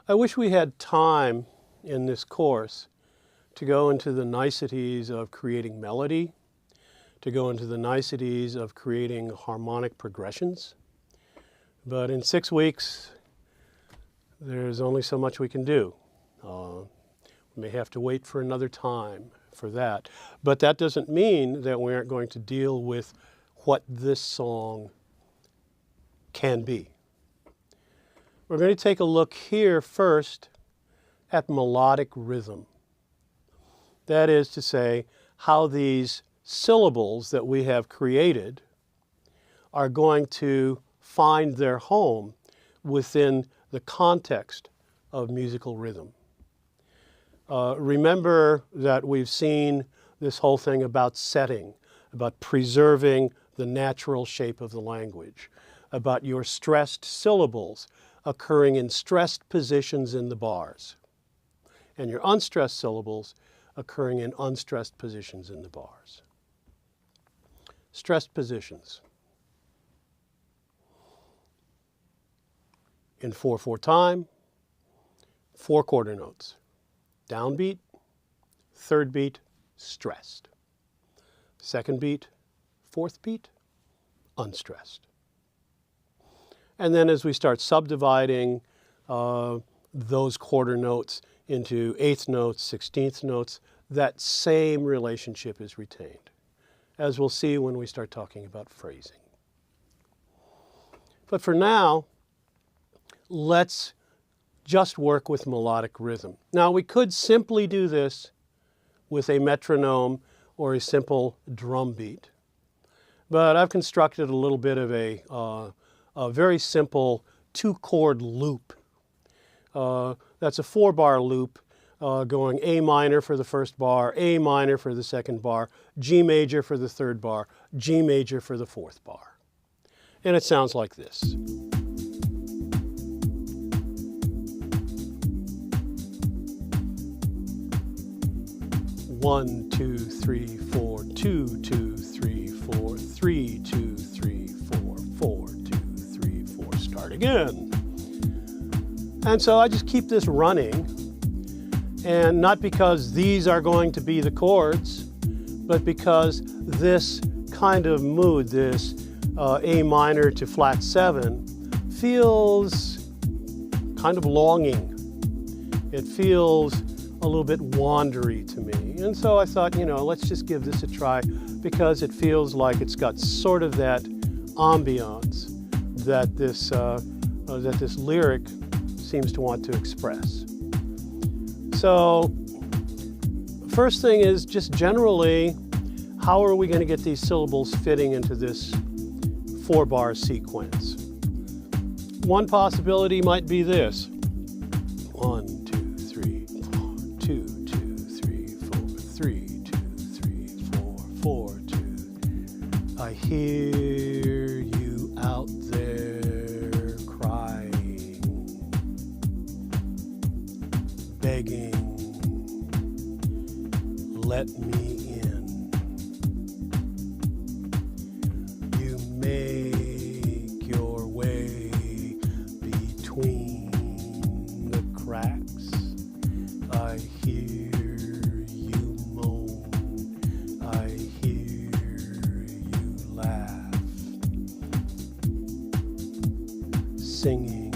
I wish we had time in this course to go into the niceties of creating melody, to go into the niceties of creating harmonic progressions. But in 6 weeks, there's only so much we can do. We may have to wait for another time for that. But that doesn't mean that we aren't going to deal with what this song can be. We're going to take a look here first at melodic rhythm. That is to say, how these syllables that we have created are going to find their home within the context of musical rhythm. Remember that we've seen this whole thing about setting, about preserving the natural shape of the language, about your stressed syllables occurring in stressed positions in the bars, and your unstressed syllables occurring in unstressed positions in the bars. Stressed positions. In 4/4 time, 4 quarter notes. Downbeat, third beat, stressed. Second beat, fourth beat, unstressed. And then as we start subdividing those quarter notes into eighth notes, 16th notes, that same relationship is retained, as we'll see when we start talking about phrasing. But for now, let's just work with melodic rhythm. Now, we could simply do this with a metronome or a simple drum beat, but I've constructed a little bit of a very simple 2-chord loop. That's a 4-bar loop going A minor for the first bar, A minor for the second bar, G major for the third bar, G major for the fourth bar. And it sounds like this. One, two, three, four, 2, 2, 3, 4, 3, 2, 3, 4, 4, 2, 3, 4. Start again. And so I just keep this running, and not because these are going to be the chords, but because this kind of mood, this A minor to flat 7, feels kind of longing. It feels a little bit wandery to me. And so I thought, let's just give this a try, because it feels like it's got sort of that ambiance that this lyric seems to want to express. So first thing is just generally, how are we going to get these syllables fitting into this 4-bar sequence? One possibility might be this. 1, 2, 3, 4, 2, 2, 3, 4, 3, 2, 3, 4, 4, 2. I hear you out there crying, begging, let me in. You make your way between the cracks. I hear you moan. I hear you laugh. Singing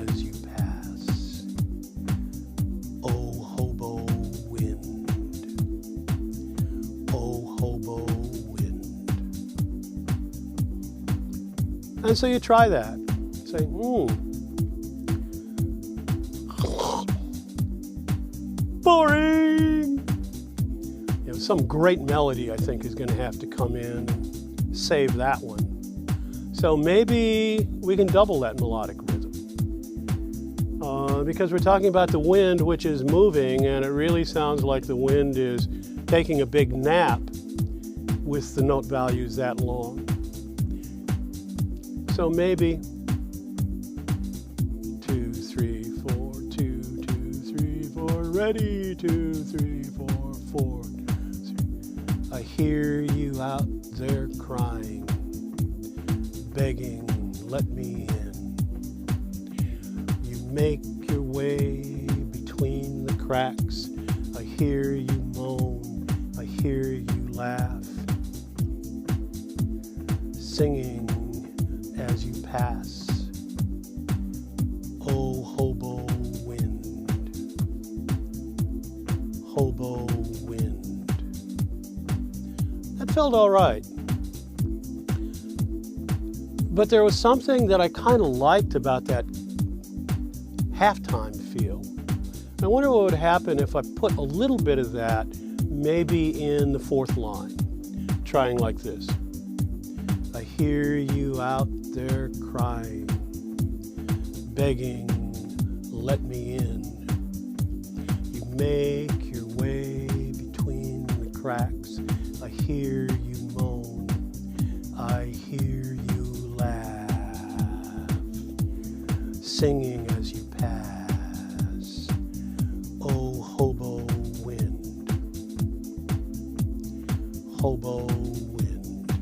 as you pass. Oh, hobo wind. Oh, hobo wind. And so you try that. Say, boring. Some great melody, I think, is going to have to come in and save that one. So maybe we can double that melodic rhythm. Because we're talking about the wind, which is moving, and it really sounds like the wind is taking a big nap with the note values that long. So maybe 2, 3, 4, 2, 2, 3, 4, ready, 2, 3, 4, 4, 3. I hear you out there crying, begging, let me in. You make your way between the cracks. I hear you moan, I hear you laugh, singing as you pass. Oh, hobo wind, hobo wind. That felt all right. But there was something that I kind of liked about that halftime feel. I wonder what would happen if I put a little bit of that maybe in the fourth line, trying like this. I hear you out there crying, begging, let me in. You make your way between the cracks. I hear you moan, I hear you laugh, singing as you pass. Oh, hobo wind, hobo wind.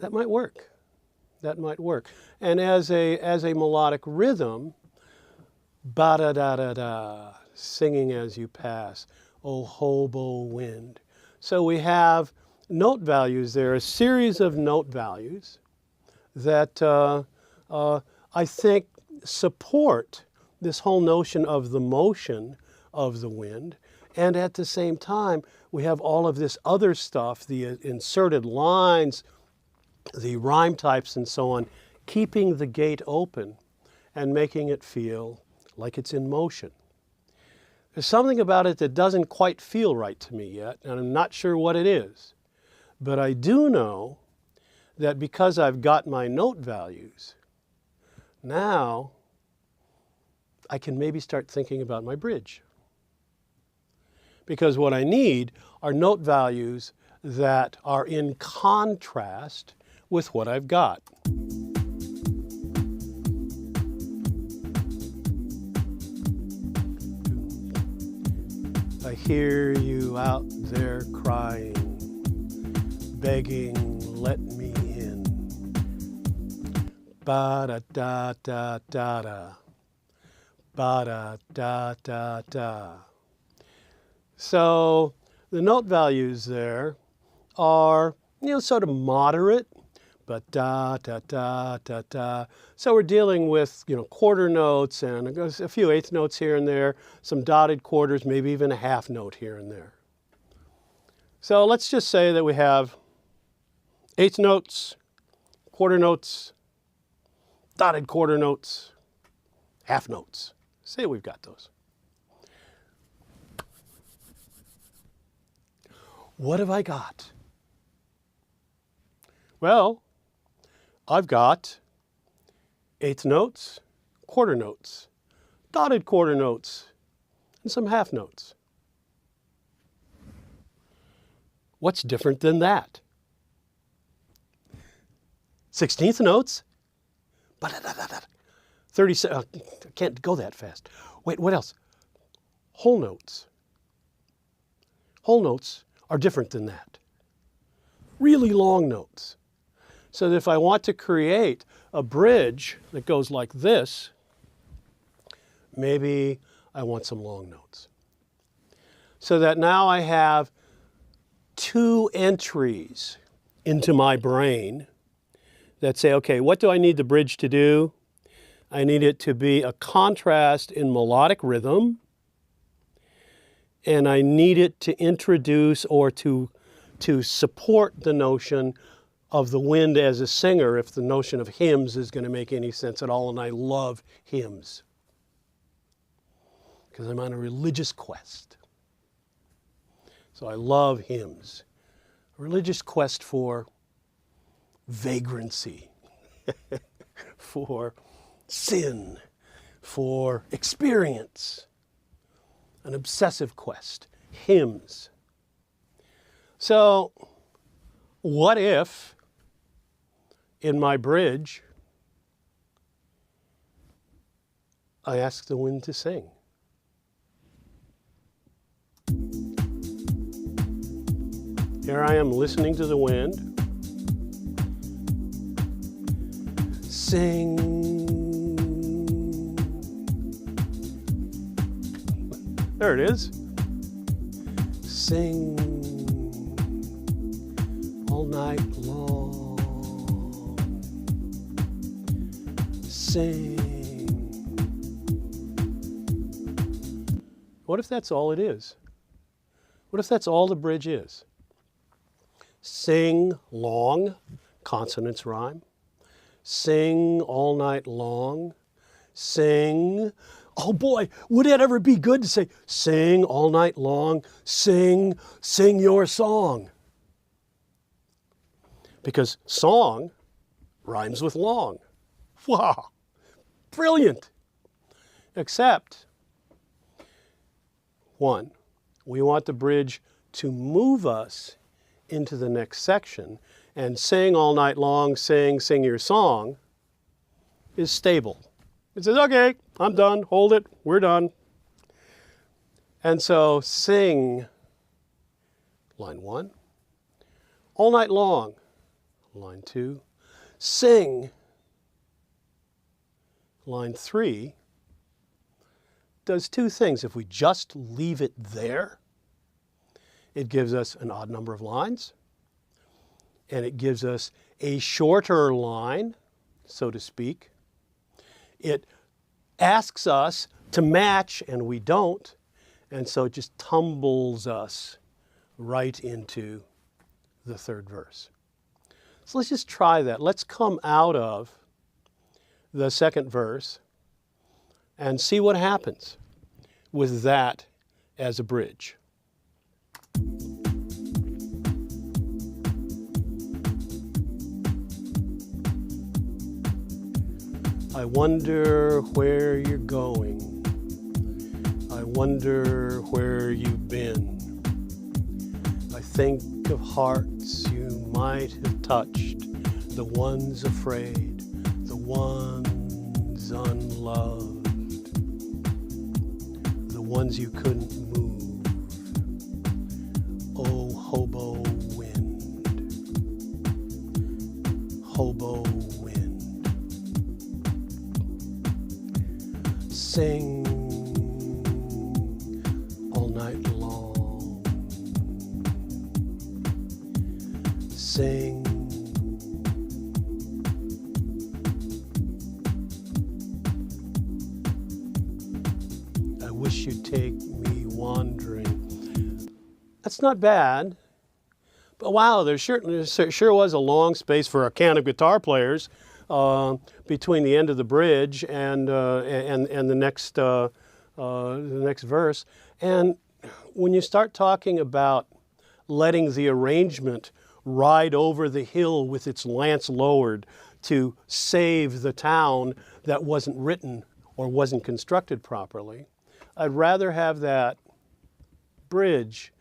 That might work. That might work. And as a melodic rhythm, ba-da-da-da-da, singing as you pass. Oh, hobo wind. So we have note values there, a series of note values that I think support this whole notion of the motion of the wind. And at the same time, we have all of this other stuff, the inserted lines, the rhyme types and so on, keeping the gate open and making it feel like it's in motion. There's something about it that doesn't quite feel right to me yet, and I'm not sure what it is. But I do know that because I've got my note values, now I can maybe start thinking about my bridge. Because what I need are note values that are in contrast with what I've got. I hear you out there crying, begging, let me in. Ba-da-da-da-da-da. Ba-da-da-da-da. So the note values there are, sort of moderate, but da-da-da-da-da. So we're dealing with, quarter notes and a few eighth notes here and there, some dotted quarters, maybe even a half note here and there. So let's just say that we have eighth notes, quarter notes, dotted quarter notes, half notes. Say we've got those. What have I got? Well, I've got eighth notes, quarter notes, dotted quarter notes, and some half notes. What's different than that? 16th notes, 37, I can't go that fast. Wait, what else? Whole notes. Whole notes are different than that. Really long notes. So that if I want to create a bridge that goes like this, maybe I want some long notes. So that now I have two entries into my brain that say, okay, what do I need the bridge to do? I need it to be a contrast in melodic rhythm, and I need it to introduce or to support the notion of the wind as a singer, if the notion of hymns is going to make any sense at all, and I love hymns because I'm on a religious quest. So I love hymns. A religious quest for vagrancy, for sin, for experience, an obsessive quest, hymns. So what if in my bridge I ask the wind to sing? Here I am listening to the wind. Sing, There it is. Sing all night long. Sing. What if that's all it is? What if that's all the bridge is? Sing long, consonants rhyme. Sing all night long. Sing. Oh boy, would it ever be good to say, sing all night long, sing your song. Because song rhymes with long. Wow, brilliant. Except, one, we want the bridge to move us into the next section, and sing all night long, sing your song is stable. It says, okay, I'm done, hold it, we're done. And so sing, line 1. All night long, line 2. Sing, line 3. Does two things. If we just leave it there, it gives us an odd number of lines, and it gives us a shorter line, so to speak. It asks us to match, and we don't, and so it just tumbles us right into the third verse. So let's just try that. Let's come out of the second verse and see what happens with that as a bridge. I wonder where you're going. I wonder where you've been. I think of hearts you might have touched, the ones afraid, the ones unloved, the ones you couldn't move. Oh, hobo wind, hobo wind. Sing all night long. Sing. I wish you'd take me wandering. That's not bad. But wow, there sure was a long space for a can of guitar players between the end of the bridge and the next verse. And when you start talking about letting the arrangement ride over the hill with its lance lowered to save the town that wasn't written or wasn't constructed properly, I'd rather have that bridge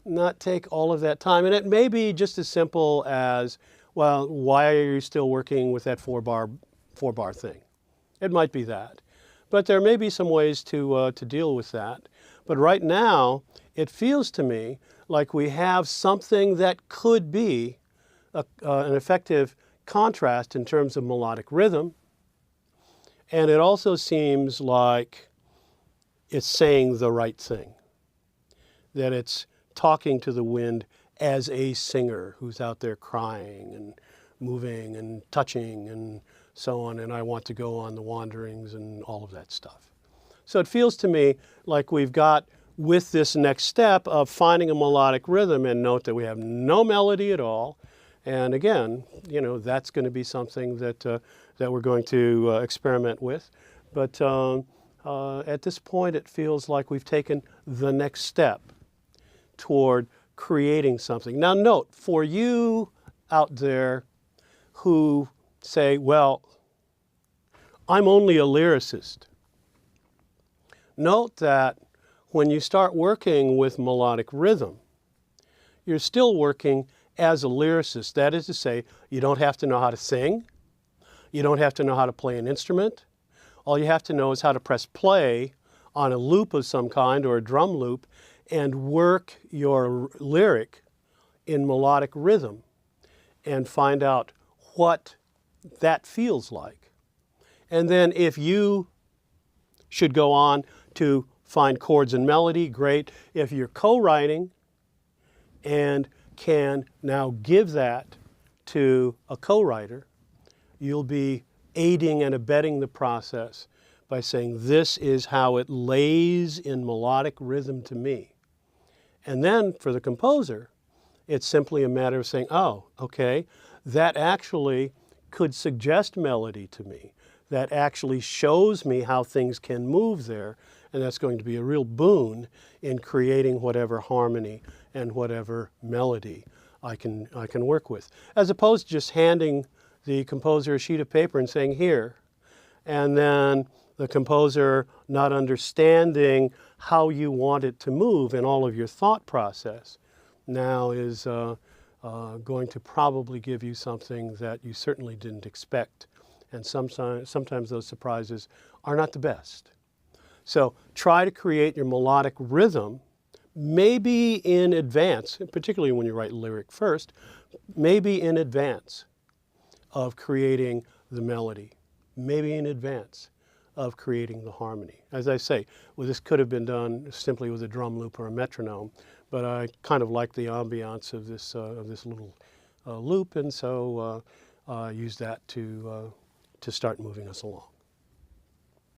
not take all of that time. And it may be just as simple as, well, why are you still working with that four bar thing? It might be that. But there may be some ways to deal with that. But right now, it feels to me like we have something that could be an effective contrast in terms of melodic rhythm. And it also seems like it's saying the right thing, that it's talking to the wind as a singer who's out there crying and moving and touching and so on, and I want to go on the wanderings and all of that stuff. So it feels to me like we've got, with this next step of finding a melodic rhythm, and note that we have no melody at all. And again, you know, that's going to be something that, that we're going to experiment with. But at this point, it feels like we've taken the next step toward creating something. Now note, for you out there who say, well, I'm only a lyricist. Note that when you start working with melodic rhythm, you're still working as a lyricist. That is to say, you don't have to know how to sing. You don't have to know how to play an instrument. All you have to know is how to press play on a loop of some kind or a drum loop and work your lyric in melodic rhythm and find out what that feels like. And then if you should go on to find chords and melody, great. If you're co-writing and can now give that to a co-writer, you'll be aiding and abetting the process by saying, this is how it lays in melodic rhythm to me. And then for the composer, it's simply a matter of saying, oh, okay, that actually could suggest melody to me. That actually shows me how things can move there, and that's going to be a real boon in creating whatever harmony and whatever melody I can work with. As opposed to just handing the composer a sheet of paper and saying, here, and then the composer not understanding how you want it to move in all of your thought process now is going to probably give you something that you certainly didn't expect. And sometimes those surprises are not the best. So try to create your melodic rhythm, maybe in advance, particularly when you write lyric first, maybe in advance of creating the melody, maybe in advance of creating the harmony. As I say, well, this could have been done simply with a drum loop or a metronome, but I kind of like the ambiance of this little loop, and so use that to start moving us along.